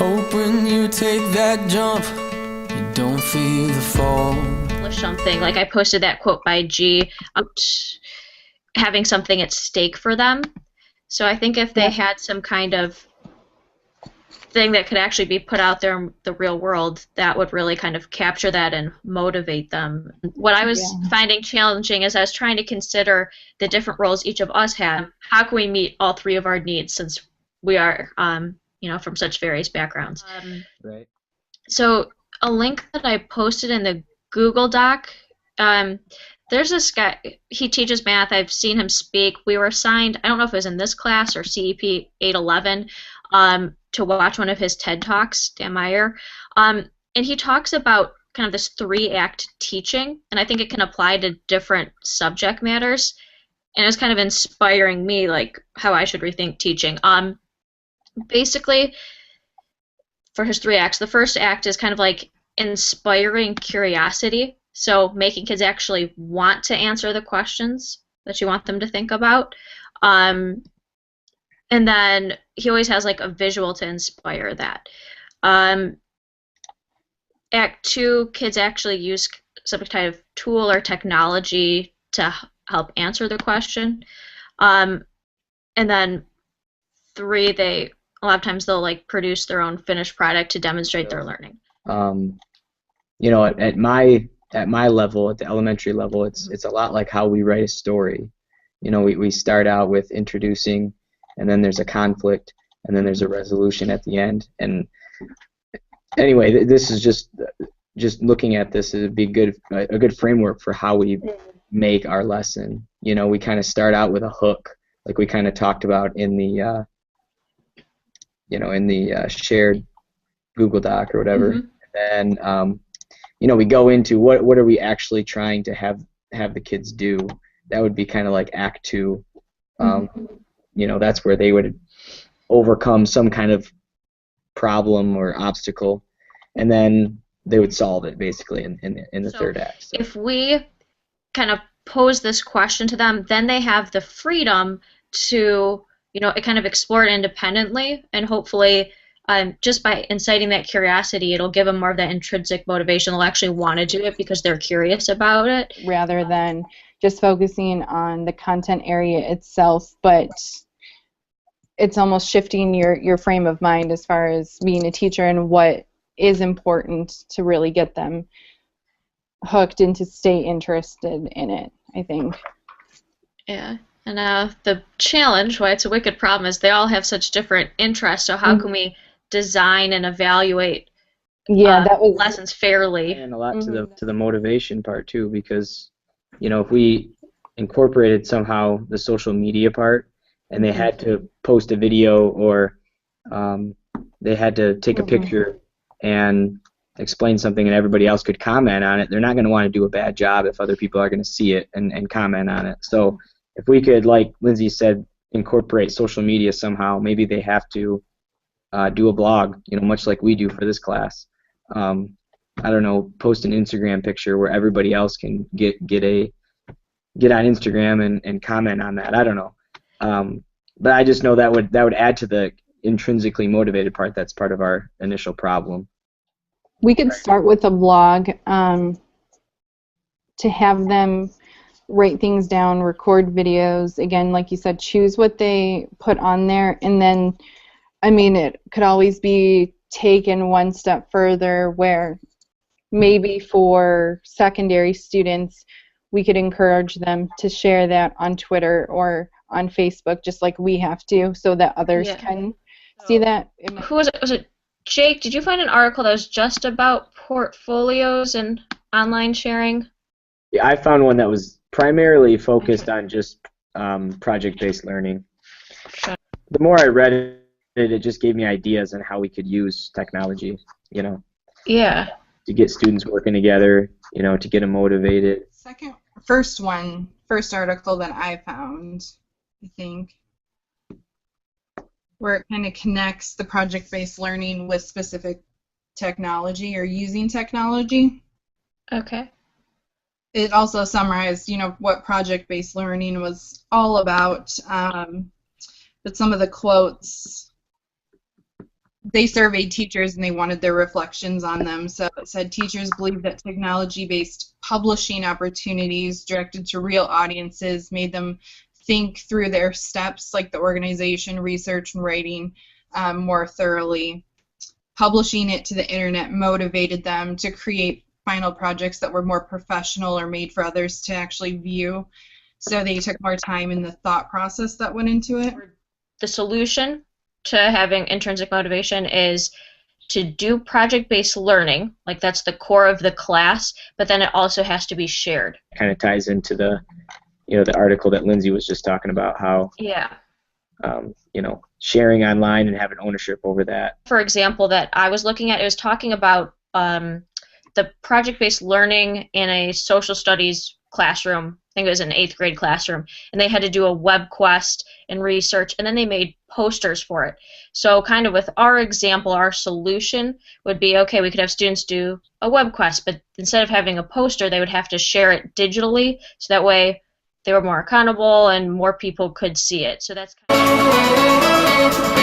Hope when you take that jump, you don't feel the fall. Something like I posted that quote by G about having something at stake for them. So I think if they had some kind of thing that could actually be put out there in the real world, that would really kind of capture that and motivate them. What I was finding challenging is I was trying to consider the different roles each of us have. How can we meet all three of our needs since we are, from such various backgrounds? Right. So a link that I posted in the Google Doc, there's this guy, he teaches math, I've seen him speak. We were assigned, I don't know if it was in this class or CEP 811, to watch one of his TED Talks, Dan Meyer, and he talks about kind of this 3-act teaching, and I think it can apply to different subject matters, and it's kind of inspiring me, like, how I should rethink teaching. Basically, for his 3 acts, the first act is kind of like inspiring curiosity, so making kids actually want to answer the questions that you want them to think about. And then he always has like a visual to inspire that. Act 2, kids actually use some kind of tool or technology to help answer the question. And then 3, a lot of times they'll like produce their own finished product to demonstrate their learning. At my level, at the elementary level, it's a lot like how we write a story. We start out with introducing, and then there's a conflict, and then there's a resolution at the end. And anyway, this is just looking at this would be a good framework for how we make our lesson. We kind of start out with a hook, like we kind of talked about in the shared Google Doc or whatever. Mm-hmm. And then we go into what are we actually trying to have the kids do. That would be kind of like Act 2. That's where they would overcome some kind of problem or obstacle, and then they would solve it basically in the third act. So if we kind of pose this question to them, then they have the freedom to kind of explore it independently, and hopefully just by inciting that curiosity, it'll give them more of that intrinsic motivation. They'll actually want to do it because they're curious about it, rather than just focusing on the content area itself. But it's almost shifting your frame of mind as far as being a teacher and what is important to really get them hooked and to stay interested in it, I think. Yeah. And the challenge, why it's a wicked problem, is they all have such different interests, so how can we design and evaluate lessons fairly? And a lot to the motivation part too, because if we incorporated somehow the social media part, and they had to post a video or they had to take a picture and explain something and everybody else could comment on it, they're not going to want to do a bad job if other people are going to see it and comment on it. So if we could, like Lindsay said, incorporate social media somehow, maybe they have to do a blog, much like we do for this class. I don't know, post an Instagram picture where everybody else can get on Instagram and comment on that. I don't know. But I just know that would add to the intrinsically motivated part. That's part of our initial problem. We could start with a blog to have them write things down, record videos. Again, like you said, choose what they put on there, and then, it could always be taken one step further where maybe for secondary students, we could encourage them to share that on Twitter or on Facebook, just like we have to, so that others can see that. Who was it? Was it Jake? Did you find an article that was just about portfolios and online sharing? Yeah, I found one that was primarily focused on just project-based learning. Sure. The more I read it just gave me ideas on how we could use technology, Yeah. to get students working together, to get them motivated. First article that I found, I think, where it kind of connects the project-based learning with specific technology or using technology. Okay. It also summarized, what project-based learning was all about, but some of the quotes they surveyed teachers and they wanted their reflections on them. So it said teachers believe that technology-based publishing opportunities directed to real audiences made them think through their steps, like the organization, research, and writing more thoroughly. Publishing it to the internet motivated them to create final projects that were more professional or made for others to actually view. So they took more time in the thought process that went into it. The solution to having intrinsic motivation is to do project-based learning, like that's the core of the class, but then it also has to be shared. Kind of ties into the, the article that Lindsay was just talking about, how, Yeah. sharing online and having ownership over that. For example, that I was looking at, it was talking about the project-based learning in a social studies classroom. I think it was an 8th grade classroom, and they had to do a web quest and research, and then they made posters for it. So kind of with our example, our solution would be, okay, we could have students do a web quest, but instead of having a poster, they would have to share it digitally, so that way they were more accountable and more people could see it. So that's kind of